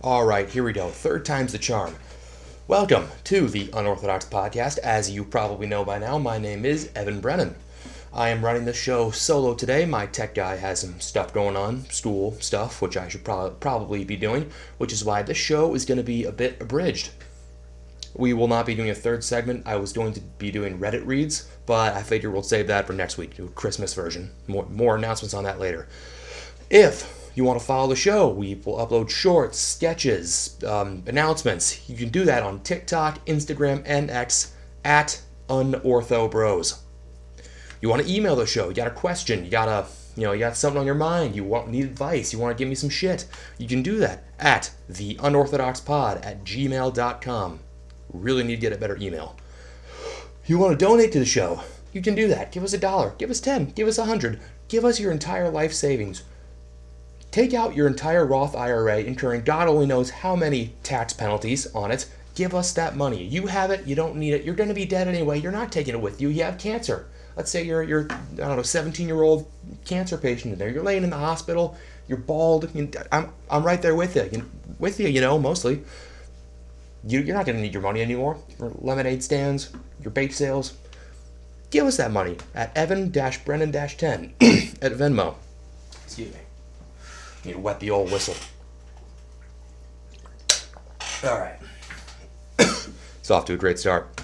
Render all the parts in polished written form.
All right, here we go. Third time's the charm. Welcome to the Unorthodox Podcast. As you probably know by now, my name is Evan Brennan. I am running the show solo today. My tech guy has some stuff going on, school stuff, which I should probably be doing, which is why this show is going to be a bit abridged. We will not be doing a third segment. I was going to be doing Reddit reads, but I figure we'll save that for next week, do a Christmas version. More announcements on that later. If you want to follow the show, we will upload shorts, sketches, announcements. You can do that on TikTok, Instagram, and X at UnorthoBros. You want to email the show, you got a question, you got something on your mind, you need advice, you want to give me some shit, you can do that at theunorthodoxpod@gmail.com. Really need to get a better email. You want to donate to the show, you can do that. Give us $1, give us 10, give us 100, give us your entire life savings. Take out your entire Roth IRA, incurring God only knows how many tax penalties on it. Give us that money. You have it, you don't need it, you're going to be dead anyway, you're not taking it with you, you have cancer. Let's say you're 17-year-old cancer patient in there. You're laying in the hospital. You're bald. I'm right there with you. Mostly. You're not going to need your money anymore. Your lemonade stands, your bake sales. Give us that money at Evan-Brennan-10 at Venmo. Excuse me. Need to wet the old whistle. All right. It's off to a great start.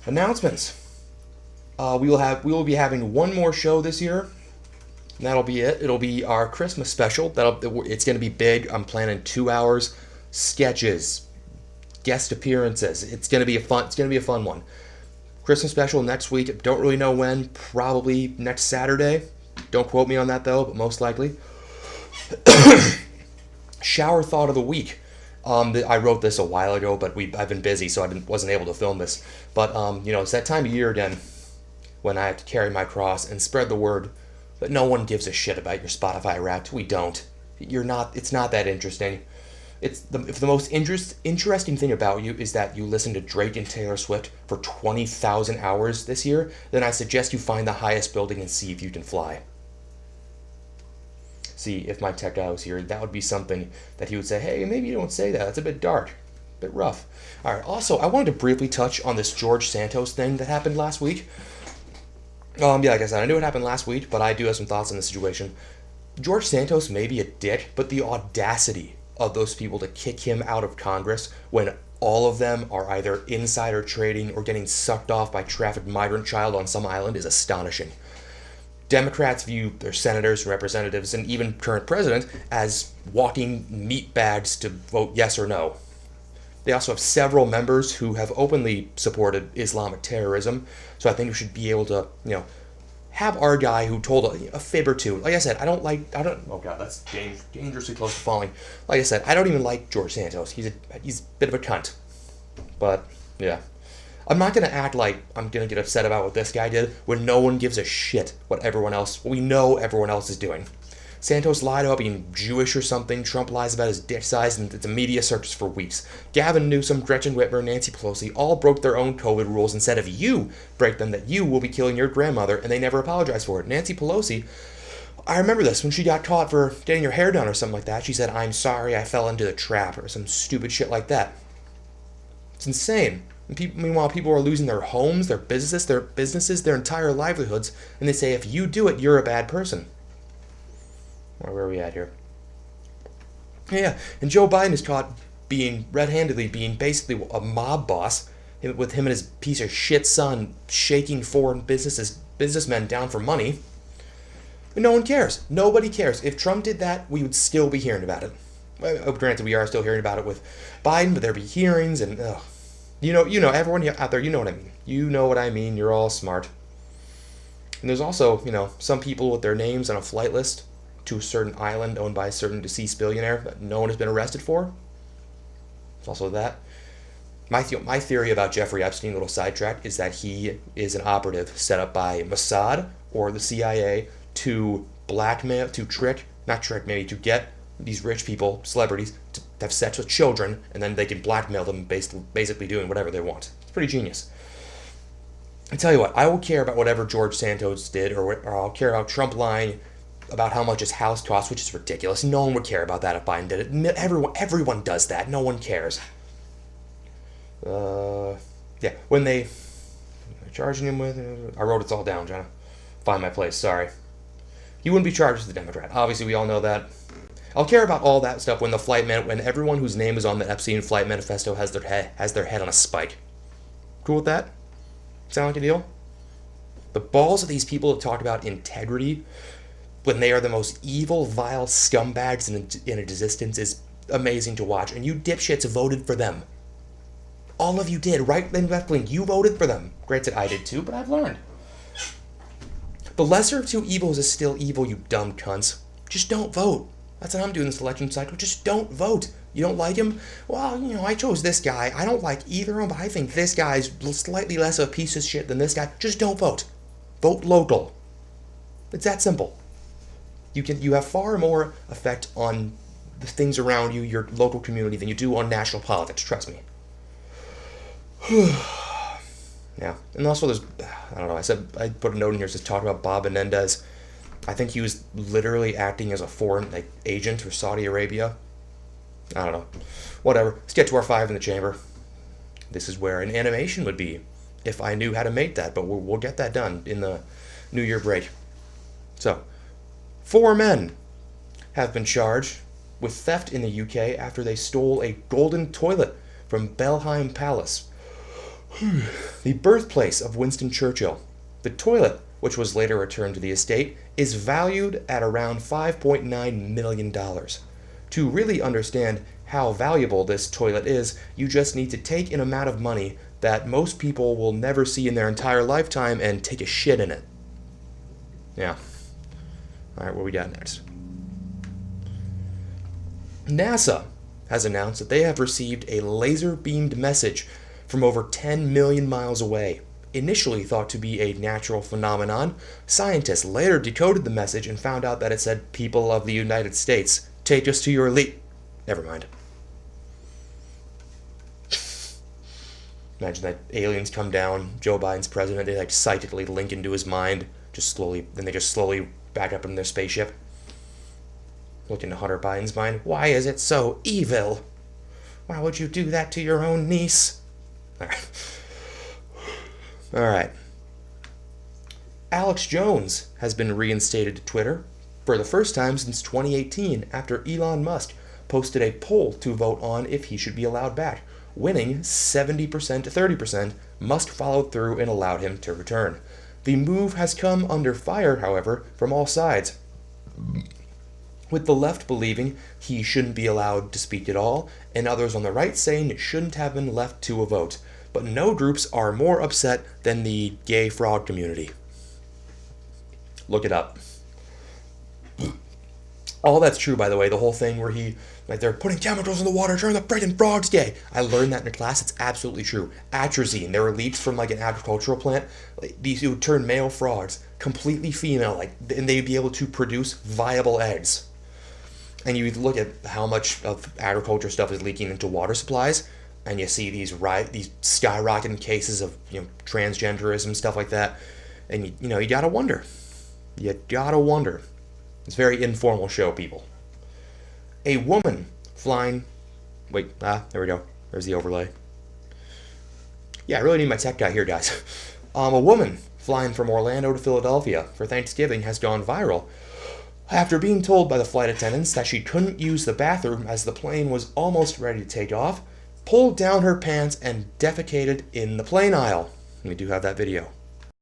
Announcements. We will be having one more show this year. And that'll be it. It'll be our Christmas special. It's going to be big. I'm planning 2 hours, sketches, guest appearances. It's going to be a fun one. Christmas special next week. Don't really know when. Probably next Saturday. Don't quote me on that though, but most likely. Shower thought of the week. I wrote this a while ago, but I've been busy, so I wasn't able to film this. But it's that time of year again when I have to carry my cross and spread the word that no one gives a shit about your Spotify Wrapped. We don't. It's not that interesting. If the most interesting thing about you is that you listen to Drake and Taylor Swift for 20,000 hours this year, then I suggest you find the highest building and see if you can fly. See, if my tech guy was here, that would be something that he would say, hey, maybe you don't say that. That's a bit dark, a bit rough. All right, also, I wanted to briefly touch on this George Santos thing that happened last week. Like I said, I knew it happened last week, but I do have some thoughts on the situation. George Santos may be a dick, but the audacity of those people to kick him out of Congress when all of them are either insider trading or getting sucked off by trafficked migrant child on some island is astonishing. Democrats view their senators, representatives, and even current president as walking meat bags to vote yes or no. They also have several members who have openly supported Islamic terrorism, so I think we should be able to, have our guy who told a fib or two. Like I said, oh God, that's dangerously close to falling. Like I said, I don't even like George Santos. He's a bit of a cunt. But, yeah. I'm not going to act like I'm going to get upset about what this guy did when no one gives a shit what we know everyone else is doing. Santos lied about being Jewish or something. Trump lies about his dick size, and it's a media circus for weeks. Gavin Newsom, Gretchen Whitmer, Nancy Pelosi all broke their own COVID rules and said if you break them, that you will be killing your grandmother, and they never apologized for it. Nancy Pelosi, I remember this, when she got caught for getting her hair done or something like that, she said, I'm sorry I fell into the trap, or some stupid shit like that. It's insane. Meanwhile, people are losing their homes, their businesses, their entire livelihoods, and they say if you do it, you're a bad person. Where are we at here? Yeah, and Joe Biden is caught red-handedly being basically a mob boss, with him and his piece of shit son shaking foreign businessmen down for money. And no one cares. Nobody cares. If Trump did that, we would still be hearing about it. Well, granted, we are still hearing about it with Biden, but there'd be hearings and everyone out there, you know what I mean. You know what I mean. You're all smart. And there's also, some people with their names on a flight list to a certain island owned by a certain deceased billionaire that no one has been arrested for. It's also that. My theory about Jeffrey Epstein, little sidetrack, is that he is an operative set up by Mossad or the CIA to to get these rich people, celebrities, to have sex with children, and then they can blackmail them basically doing whatever they want. It's pretty genius. I tell you what, I will care about whatever George Santos did, or I'll care about Trump lying about how much his house costs, which is ridiculous. No one would care about that if Biden did it. Everyone does that. No one cares. When they charging him with, I wrote it all down, trying to find my place. Sorry. He wouldn't be charged as a Democrat. Obviously, we all know that. I'll care about all that stuff when everyone whose name is on the Epstein flight manifesto has their head on a spike. Cool with that? Sound like a deal? The balls of these people that talk about integrity when they are the most evil, vile scumbags in existence is amazing to watch. And you dipshits voted for them. All of you did, right and left wing. You voted for them. Granted, I did too, but I've learned. The lesser of two evils is still evil, you dumb cunts. Just don't vote. That's what I'm doing this election cycle. Just don't vote. You don't like him? Well, I chose this guy. I don't like either of them, but I think this guy's slightly less of a piece of shit than this guy. Just don't vote. Vote local. It's that simple. You have far more effect on the things around you, your local community, than you do on national politics. Trust me. Yeah, and also there's, I don't know, I put a note in here that says talk about Bob Menendez. I think he was literally acting as a foreign agent for Saudi Arabia. I don't know. Whatever. Let's get to our 5 in the chamber. This is where an animation would be if I knew how to make that, but we'll get that done in the New Year break. So, 4 men have been charged with theft in the UK after they stole a golden toilet from Belheim Palace, the birthplace of Winston Churchill. The toilet, which was later returned to the estate, is valued at around $5.9 million. To really understand how valuable this toilet is, you just need to take an amount of money that most people will never see in their entire lifetime and take a shit in it. Yeah. Alright, what we got next? NASA has announced that they have received a laser-beamed message from over 10 million miles away. Initially thought to be a natural phenomenon, scientists later decoded the message and found out that it said, "People of the United States, take us to your elite." Never mind. Imagine that aliens come down, Joe Biden's president, they psychically link into his mind, then they just slowly back up in their spaceship. Look into Hunter Biden's mind. Why is it so evil? Why would you do that to your own niece? Alright. Alex Jones has been reinstated to Twitter for the first time since 2018 after Elon Musk posted a poll to vote on if he should be allowed back. Winning 70% to 30%, Musk followed through and allowed him to return. The move has come under fire, however, from all sides, with the left believing he shouldn't be allowed to speak at all, and others on the right saying it shouldn't have been left to a vote. But no groups are more upset than the gay frog community. Look it up. All that's true, by the way. The whole thing where they're putting chemicals in the water, turning the freaking frogs gay. I learned that in a class. It's absolutely true. Atrazine. They were leaps from an agricultural plant. These would turn male frogs completely female, and they'd be able to produce viable eggs. And you look at how much of agriculture stuff is leaking into water supplies, and you see these skyrocketing cases of transgenderism, stuff like that, and you gotta wonder. You gotta wonder. It's a very informal show, people. A woman flying... Wait, there we go. There's the overlay. Yeah, I really need my tech guy here, guys. A woman flying from Orlando to Philadelphia for Thanksgiving has gone viral after being told by the flight attendants that she couldn't use the bathroom as the plane was almost ready to take off, pulled down her pants, and defecated in the plane aisle. We do have that video.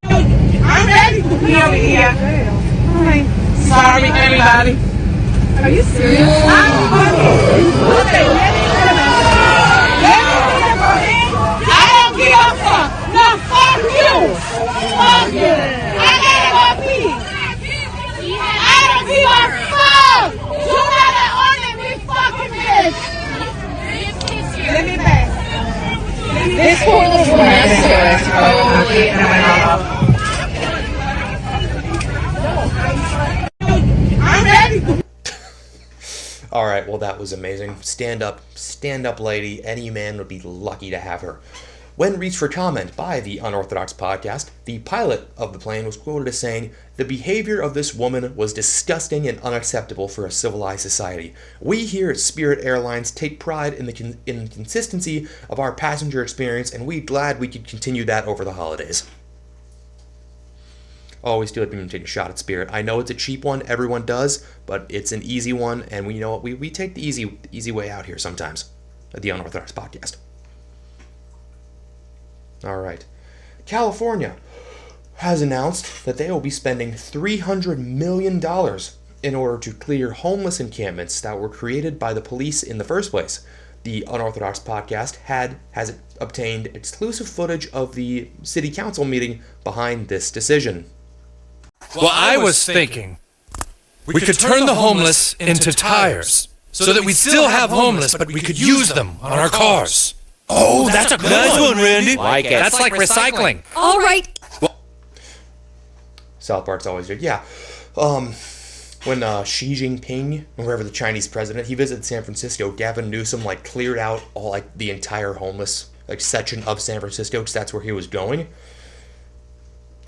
I'm ready to be over here. Hi. Sorry, everybody. Are you serious? I'm okay. I don't give a fuck. No, fuck you. Fuck you. I gotta go pee. I don't give a fuck. You gotta order me fucking bitch. Give me back. This poor little master is totally I'm ready. All right, well, that was amazing. Stand up lady. Any man would be lucky to have her. When reached for comment by the Unorthodox Podcast, the pilot of the plane was quoted as saying, "The behavior of this woman was disgusting and unacceptable for a civilized society. We here at Spirit Airlines take pride in the consistency of our passenger experience, and we're glad we could continue that over the holidays." Always do it being taking a shot at Spirit. I know it's a cheap one, everyone does, but it's an easy one, and we take the easy way out here sometimes at the Unorthodox Podcast. All right. California has announced that they will be spending $300 million in order to clear homeless encampments that were created by the police in the first place. The Unorthodox Podcast has obtained exclusive footage of the city council meeting behind this decision. Well, I was thinking we could turn the homeless into tires so that we'd still have homeless, but we could use them on our cars. Oh, that's a good one, Randy. Like it. That's like recycling. All right. South Park's always good. Yeah. When Xi Jinping, or whoever the Chinese president, he visited San Francisco, Gavin Newsom cleared out all the entire homeless section of San Francisco because that's where he was going.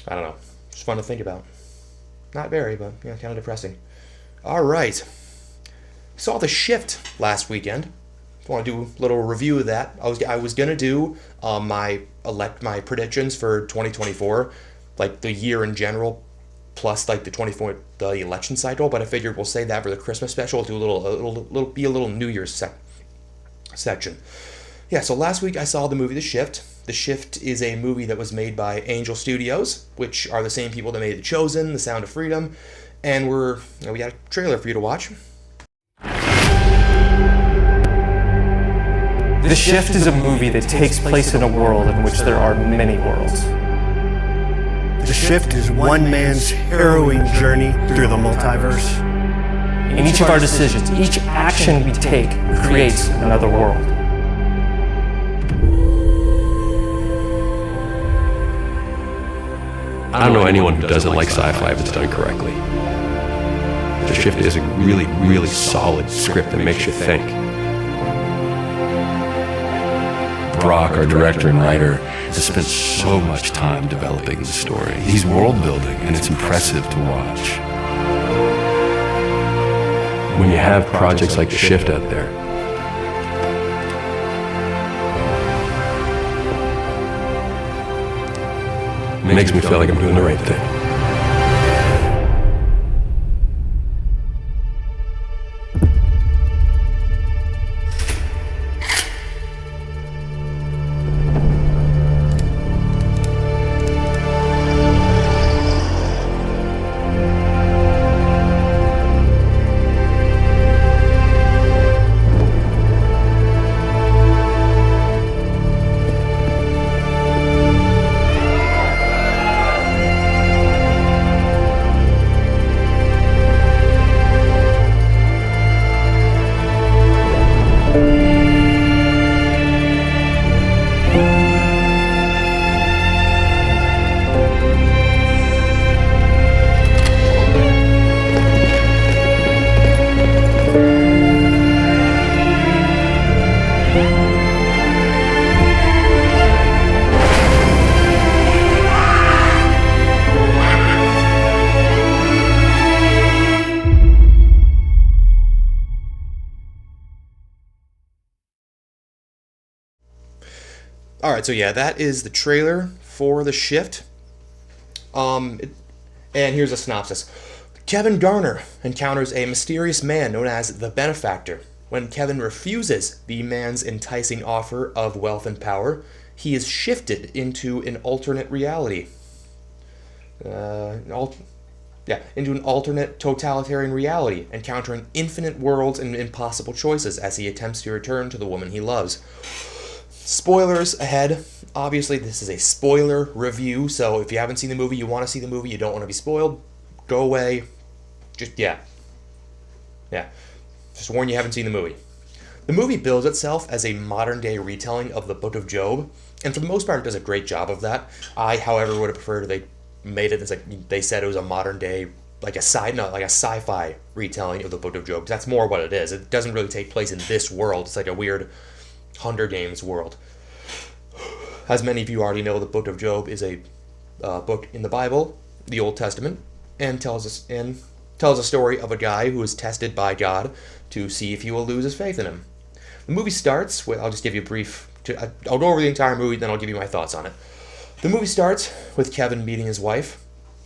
I don't know. It's fun to think about. Not very, but yeah, kind of depressing. All right. Saw The Shift last weekend. Want to do a little review of that. I was gonna do my predictions for 2024, the year in general, plus the election cycle. But I figured we'll save that for the Christmas special. We'll do a little New Year's section. Yeah. So last week I saw the movie The Shift. The Shift is a movie that was made by Angel Studios, which are the same people that made The Chosen, The Sound of Freedom, and we got a trailer for you to watch. The Shift is a movie that takes place in a world in which there are many worlds. The Shift is one man's harrowing journey through the multiverse. In each of our decisions, each action we take creates another world. I don't know anyone who doesn't like sci-fi if it's done correctly. The Shift is a really, really solid script that makes you think. Brock, our director and writer, has spent so much time developing the story. He's world building, and it's impressive to watch. When you have projects like The Shift out there, it makes me feel like I'm doing the right thing. Alright, so yeah, that is the trailer for The Shift. And here's a synopsis. Kevin Garner encounters a mysterious man known as the Benefactor. When Kevin refuses the man's enticing offer of wealth and power, he is shifted into an alternate reality. Into an alternate totalitarian reality, encountering infinite worlds and impossible choices as he attempts to return to the woman he loves. Spoilers ahead. Obviously, this is a spoiler review, so if you haven't seen the movie, you want to see the movie, you don't want to be spoiled, go away. Just warn you haven't seen the movie. The movie bills itself as a modern-day retelling of the Book of Job, and for the most part, it does a great job of that. I, however, would have preferred they made it as they said it was a modern-day, like a sci-fi retelling of the Book of Job. That's more what it is. It doesn't really take place in this world. It's like a weird Hunger Games world. As many of you already know, the book of Job is a book in the Bible, the Old Testament, and tells a story of a guy who is tested by God to see if he will lose his faith in him. The movie starts with, I'll just give you a brief, I'll go over the entire movie, then I'll give you my thoughts on it. The movie starts with Kevin meeting his wife,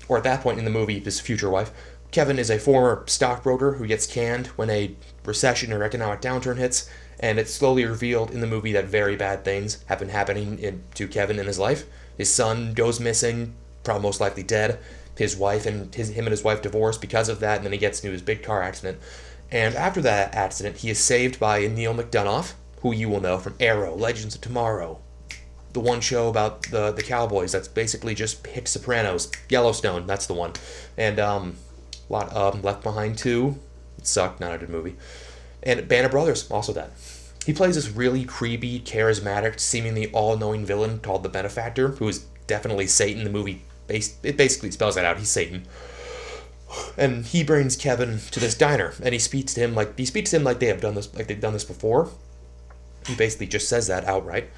or at that point in the movie, his future wife. Kevin is a former stockbroker who gets canned when a recession or economic downturn hits, and it's slowly revealed in the movie that very bad things have been happening to Kevin in his life. His son goes missing, probably most likely dead. His wife and him and his wife divorce because of that, and then he gets into his big car accident. And after that accident, he is saved by Neil McDonough, who you will know from Arrow, Legends of Tomorrow, the one show about the cowboys that's basically just hit Sopranos, Yellowstone, that's the one. And Left Behind 2, it sucked, not a good movie. And Band of Brothers, also that. He plays this really creepy, charismatic, seemingly all-knowing villain called the Benefactor, who is definitely Satan. The movie, it basically spells that out. He's Satan. And he brings Kevin to this diner, and he speaks to him like they've done this before. He basically just says that outright.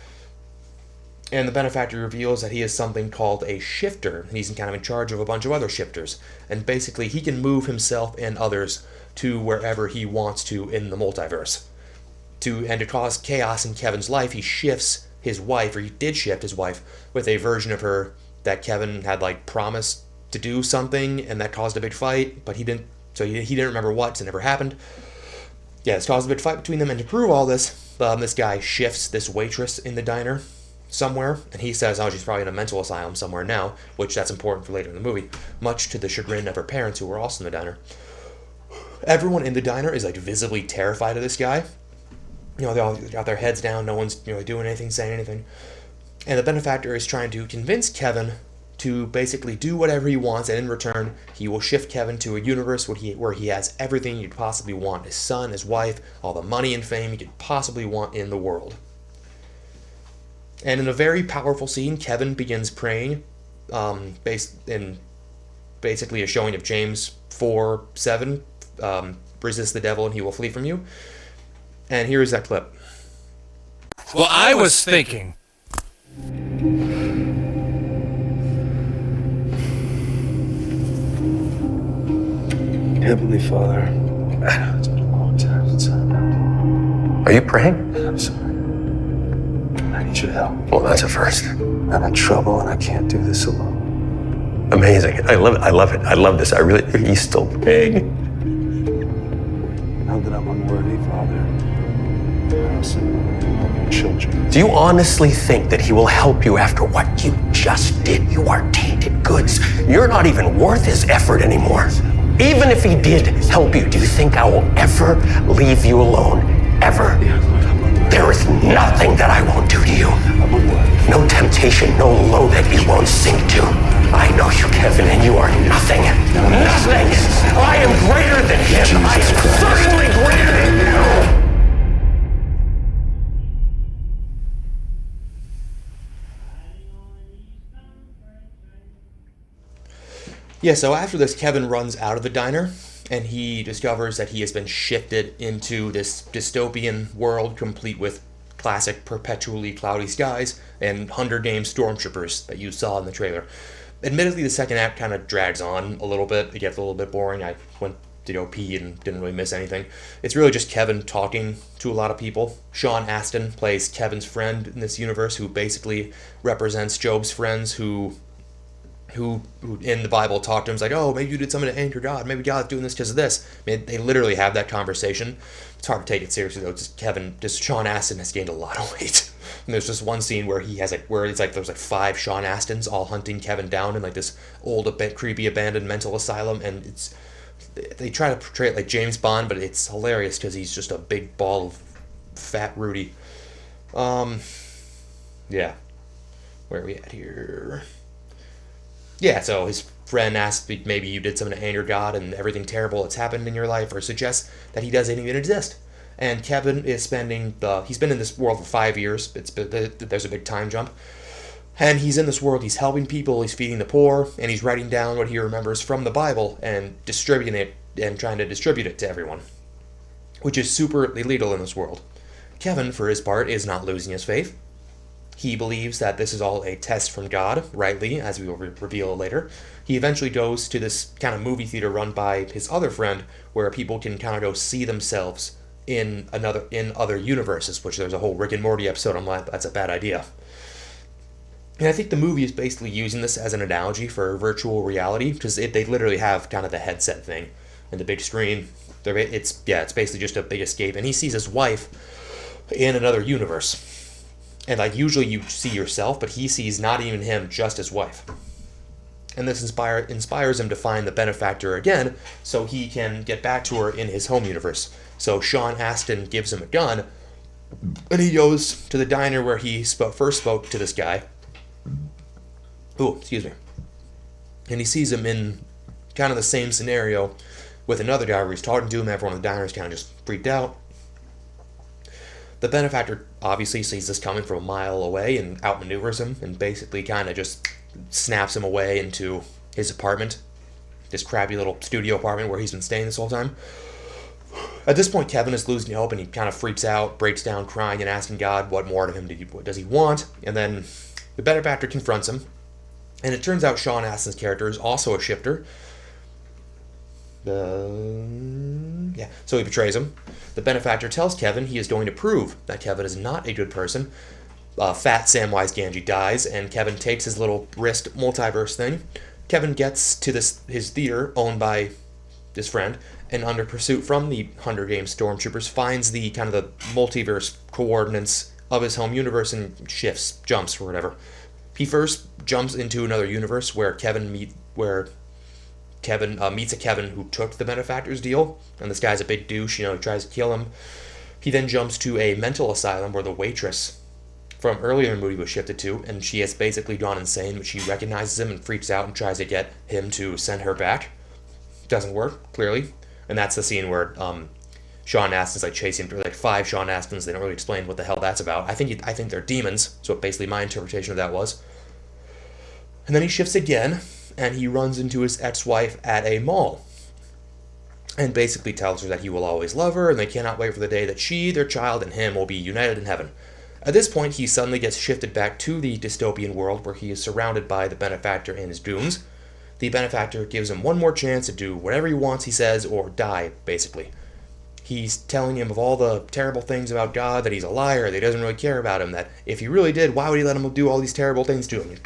And the Benefactor reveals that he is something called a shifter, and he's kind of in charge of a bunch of other shifters. And basically, he can move himself and others to wherever he wants to in the multiverse. To cause chaos in Kevin's life, he shifts his wife, or he did shift his wife, with a version of her that Kevin had promised to do something, and that caused a big fight, but he didn't remember what, so it never happened. Yeah, it's caused a big fight between them, and to prove all this, this guy shifts this waitress in the diner somewhere, and he says, she's probably in a mental asylum somewhere now, which that's important for later in the movie, much to the chagrin of her parents, who were also in the diner. Everyone in the diner is visibly terrified of this guy. They all got their heads down, no one's doing anything, saying anything. And the Benefactor is trying to convince Kevin to basically do whatever he wants, and in return, he will shift Kevin to a universe where he has everything he could possibly want: his son, his wife, all the money and fame he could possibly want in the world. And in a very powerful scene, Kevin begins praying, based in basically a showing of James 4:7, resist the devil and he will flee from you. And here is that clip. Well, I was thinking. Heavenly Father, I know it's been a long time since I've known Are you praying? you. I'm sorry. I need your help. Well, that's a first. I'm in trouble and I can't do this alone. Amazing. I love it. I love this. He's still praying. Now that I'm unworthy, Father, I also love your children. Do you honestly think that he will help you after what you just did? You are tainted goods. You're not even worth his effort anymore. Even if he did help you, do you think I will ever leave you alone? Ever? There is nothing that I won't do to you. No temptation, no low that he won't sink to. I know you, Kevin, and you are nothing. Nothing! I am greater than him. I am certainly greater than you! Yeah, so after this, Kevin runs out of the diner, and he discovers that he has been shifted into this dystopian world complete with classic perpetually cloudy skies and Hunger Games stormtroopers that you saw in the trailer. Admittedly, the second act kind of drags on a little bit. It gets a little bit boring. I went to go pee and didn't really miss anything. It's really just Kevin talking to a lot of people. Sean Astin plays Kevin's friend in this universe, who basically represents Job's friends who in the Bible talk to him, like, oh, maybe you did something to anger God. Maybe God's doing this because of this. I mean, they literally have that conversation. It's hard to take it seriously, though. Just Sean Astin has gained a lot of weight. And there's just one scene where there's 5 Sean Astins all hunting Kevin down in this old, creepy, abandoned mental asylum, and they try to portray it like James Bond, but it's hilarious because he's just a big ball of fat Rudy. Yeah. Where are we at here? Yeah, so his friend asks if maybe you did something to anger God and everything terrible that's happened in your life, or suggests that he doesn't even exist. And Kevin is he's been in this world for 5 years. There's a big time jump. And he's in this world, he's helping people, he's feeding the poor, and he's writing down what he remembers from the Bible and distributing it, and trying to distribute it to everyone, which is super illegal in this world. Kevin, for his part, is not losing his faith. He believes that this is all a test from God, rightly, as we will reveal later. He eventually goes to this kind of movie theater run by his other friend, where people can kind of go see themselves in other universes, which there's a whole Rick and Morty episode on why that's a bad idea. And I think the movie is basically using this as an analogy for virtual reality, because they literally have kind of the headset thing and the big screen. It's basically just a big escape, and he sees his wife in another universe. And like usually you see yourself, but he sees not even him, just his wife. And this inspires him to find the benefactor again, so he can get back to her in his home universe. So Sean Astin gives him a gun, and he goes to the diner where he first spoke to this guy. Oh, excuse me. And he sees him in kind of the same scenario with another guy where he's talking to him. Everyone in the diner is kind of just freaked out. The benefactor obviously sees this coming from a mile away and outmaneuvers him and basically kind of just snaps him away into his apartment, this crappy little studio apartment where he's been staying this whole time. At this point, Kevin is losing hope and he kind of freaks out, breaks down crying and asking God what more of him does he want. And then the benefactor confronts him, and it turns out Sean Astin's character is also a shifter. So he betrays him. The benefactor tells Kevin he is going to prove that Kevin is not a good person. Fat Samwise Gamgee dies, and Kevin takes his little wrist multiverse thing. Kevin gets to his theater owned by his friend, and under pursuit from the Hunger Games stormtroopers, finds the kind of the multiverse coordinates of his home universe and jumps or whatever. He first jumps into another universe where Kevin meets a Kevin who took the benefactor's deal, and this guy's a big douche, he tries to kill him. He then jumps to a mental asylum where the waitress from earlier in the movie was shifted to, and she has basically gone insane, but she recognizes him and freaks out and tries to get him to send her back. Doesn't work, clearly. And that's the scene where Sean Astin's like chasing like 5 Sean Astins. They don't really explain what the hell that's about. I think they're demons, so basically my interpretation of that was. And then he shifts again, and he runs into his ex-wife at a mall and basically tells her that he will always love her and they cannot wait for the day that she, their child, and him will be united in heaven. At this point, he suddenly gets shifted back to the dystopian world where he is surrounded by the benefactor and his goons. The benefactor gives him one more chance to do whatever he wants, he says, or die, basically. He's telling him of all the terrible things about God, that he's a liar, that he doesn't really care about him, that if he really did, why would he let him do all these terrible things to him?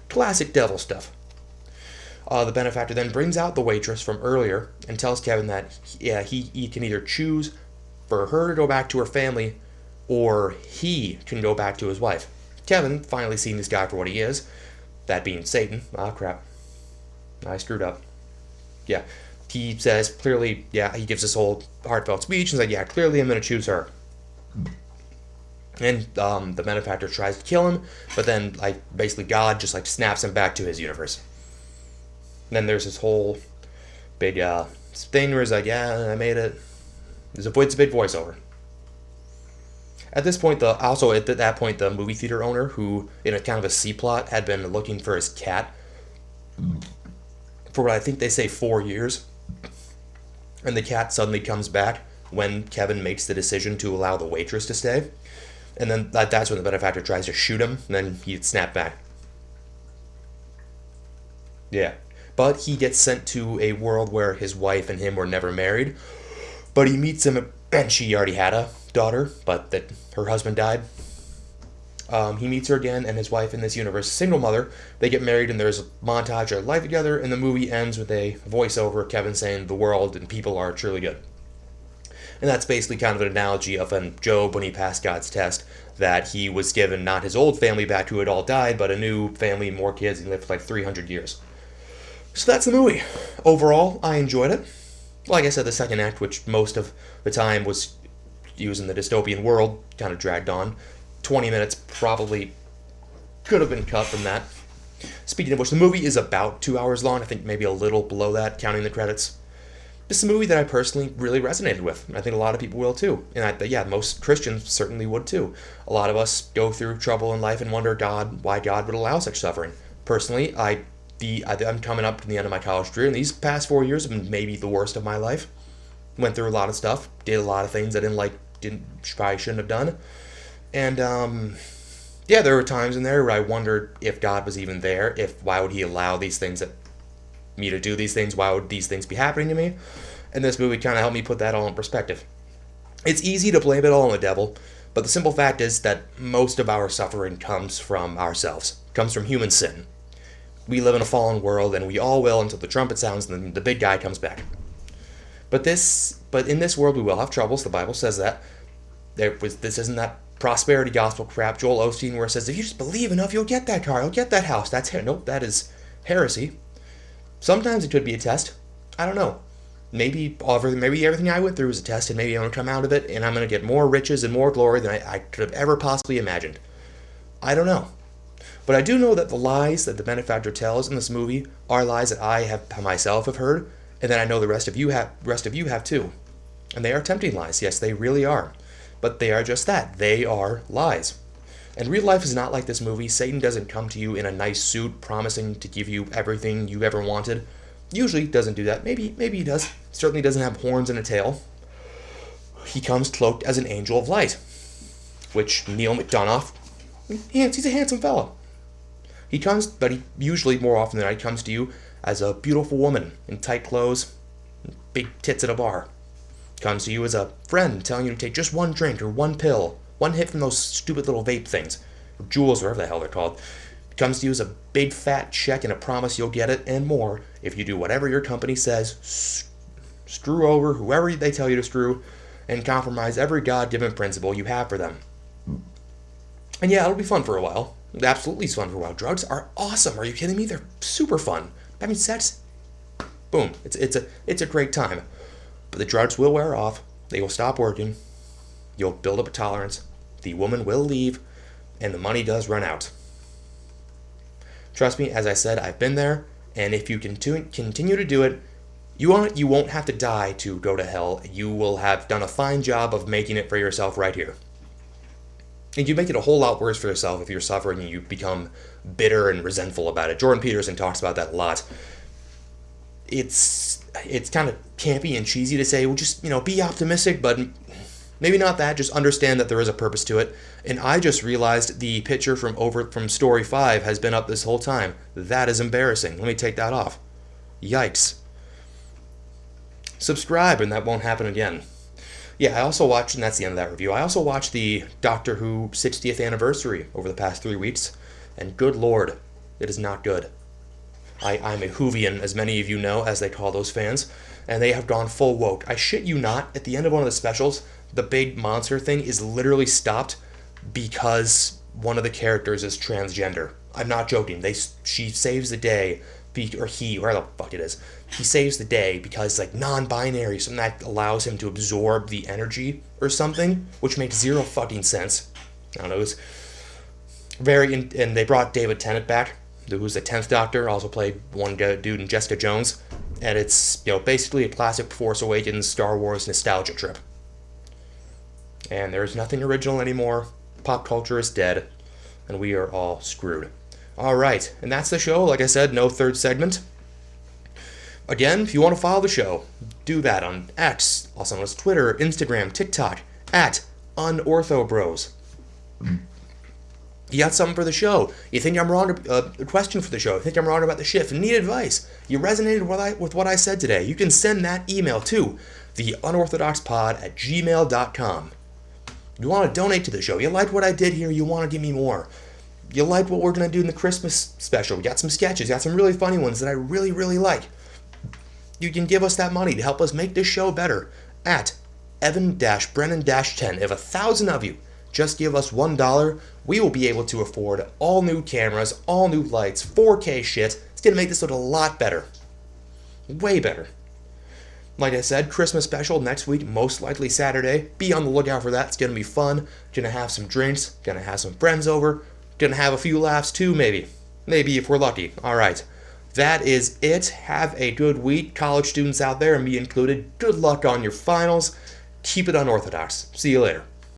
Classic devil stuff. The benefactor then brings out the waitress from earlier and tells Kevin that he can either choose for her to go back to her family or he can go back to his wife. Kevin, finally seeing this guy for what he is, that being Satan. Ah, crap. I screwed up. Yeah. He says clearly, he gives this whole heartfelt speech and he's like, clearly I'm going to choose her. And the benefactor tries to kill him, but then basically God just snaps him back to his universe. And then there's this whole big thing where he's like, I made it. It's a big voiceover. At this point, the movie theater owner, who in a kind of a C-plot had been looking for his cat for what I think they say 4 years, and the cat suddenly comes back when Kevin makes the decision to allow the waitress to stay, and then that's when the benefactor tries to shoot him, and then he'd snap back. Yeah. But he gets sent to a world where his wife and him were never married, but he meets him, and she already had a daughter, but that her husband died. He meets her again, and his wife in this universe, single mother. They get married, and there's a montage of their life together, and the movie ends with a voiceover of Kevin saying the world and people are truly good. And that's basically kind of an analogy of Job when he passed God's test, that he was given not his old family back who had all died, but a new family, more kids, and lived for 300 years. So that's the movie. Overall, I enjoyed it. Like I said, the second act, which most of the time was used in the dystopian world, kind of dragged on. 20 minutes probably could have been cut from that. Speaking of which, the movie is about 2 hours long. I think maybe a little below that, counting the credits. This is a movie that I personally really resonated with. I think a lot of people will too. And most Christians certainly would too. A lot of us go through trouble in life and wonder why God would allow such suffering. Personally, I'm coming up to the end of my college career, and these past 4 years have been maybe the worst of my life. Went through a lot of stuff, did a lot of things I probably shouldn't have done. And, Yeah, there were times in there where I wondered if God was even there, why would he allow these things me to do these things, why would these things be happening to me? And this movie kind of helped me put that all in perspective. It's easy to blame it all on the devil, but the simple fact is that most of our suffering comes from ourselves, comes from human sin. We live in a fallen world, and we all will until the trumpet sounds and then the big guy comes back. But in this world we will have troubles. The Bible says that. This isn't that prosperity gospel crap, Joel Osteen, where it says if you just believe enough, you'll get that car, you'll get that house. Nope, that is heresy. Sometimes it could be a test. I don't know. Maybe everything I went through was a test, and maybe I'm going to come out of it, and I'm going to get more riches and more glory than I could have ever possibly imagined. I don't know. But I do know that the lies that the benefactor tells in this movie are lies that I myself have heard, and that I know the rest of you have too. And they are tempting lies. Yes, they really are. But they are just that. They are lies. And real life is not like this movie. Satan doesn't come to you in a nice suit promising to give you everything you ever wanted. Usually doesn't do that. Maybe he does. Certainly doesn't have horns and a tail. He comes cloaked as an angel of light, which Neil McDonough, he's a handsome fellow. He comes, but he usually, more often than not, he comes to you as a beautiful woman in tight clothes, big tits at a bar. Comes to you as a friend telling you to take just one drink or one pill, one hit from those stupid little vape things, or Juuls, whatever the hell they're called. Comes to you as a big fat check and a promise you'll get it and more if you do whatever your company says, screw over whoever they tell you to screw, and compromise every God-given principle you have for them. And yeah, it'll be fun for a while. Absolutely fun for a while. Drugs are awesome. Are you kidding me? They're super fun. I mean, sex, boom. It's a great time. But the drugs will wear off. They will stop working. You'll build up a tolerance. The woman will leave, and the money does run out. Trust me, as I said, I've been there, and if you continue to do it, you won't have to die to go to hell. You will have done a fine job of making it for yourself right here. And you make it a whole lot worse for yourself if you're suffering and you become bitter and resentful about it. Jordan Peterson talks about that a lot. It's kind of campy and cheesy to say, well, just, be optimistic, but maybe not that. Just understand that there is a purpose to it. And I just realized the picture from Story 5 has been up this whole time. That is embarrassing. Let me take that off. Yikes. Subscribe and that won't happen again. Yeah, I also watched, and that's the end of that review, I also watched the Doctor Who 60th anniversary over the past 3 weeks, and good lord, it is not good. I'm a Whovian, as many of you know, as they call those fans, and they have gone full woke. I shit you not, at the end of one of the specials, the big monster thing is literally stopped because one of the characters is transgender. I'm not joking. She saves the day, or he, where the fuck it is. He saves the day because, non-binary, something that allows him to absorb the energy or something, which makes zero fucking sense. I don't know, it was and they brought David Tennant back, who's the 10th Doctor, also played one dude in Jessica Jones, and it's, basically a classic Force Awakens Star Wars nostalgia trip. And there's nothing original anymore, pop culture is dead, and we are all screwed. Alright, and that's the show. Like I said, no third segment. Again, if you want to follow the show, do that on X, also on Twitter, Instagram, TikTok, at UnorthoBros. You got something for the show. You think I'm wrong, a question for the show. You think I'm wrong about the shift and need advice. You resonated with what I said today. You can send that email to theunorthodoxpod@gmail.com. You want to donate to the show. You like what I did here. You want to give me more. You like what we're going to do in the Christmas special. We got some sketches. Got some really funny ones that I really, really like. You can give us that money to help us make this show better at Evan-Brennan-10. If 1,000 of you just give us $1, we will be able to afford all new cameras, all new lights, 4K shit. It's going to make this look a lot better. Way better. Like I said, Christmas special next week, most likely Saturday. Be on the lookout for that. It's going to be fun. Going to have some drinks. Going to have some friends over. Going to have a few laughs too, maybe. Maybe if we're lucky. Alright. That is it. Have a good week. College students out there, and me included, good luck on your finals. Keep it unorthodox. See you later.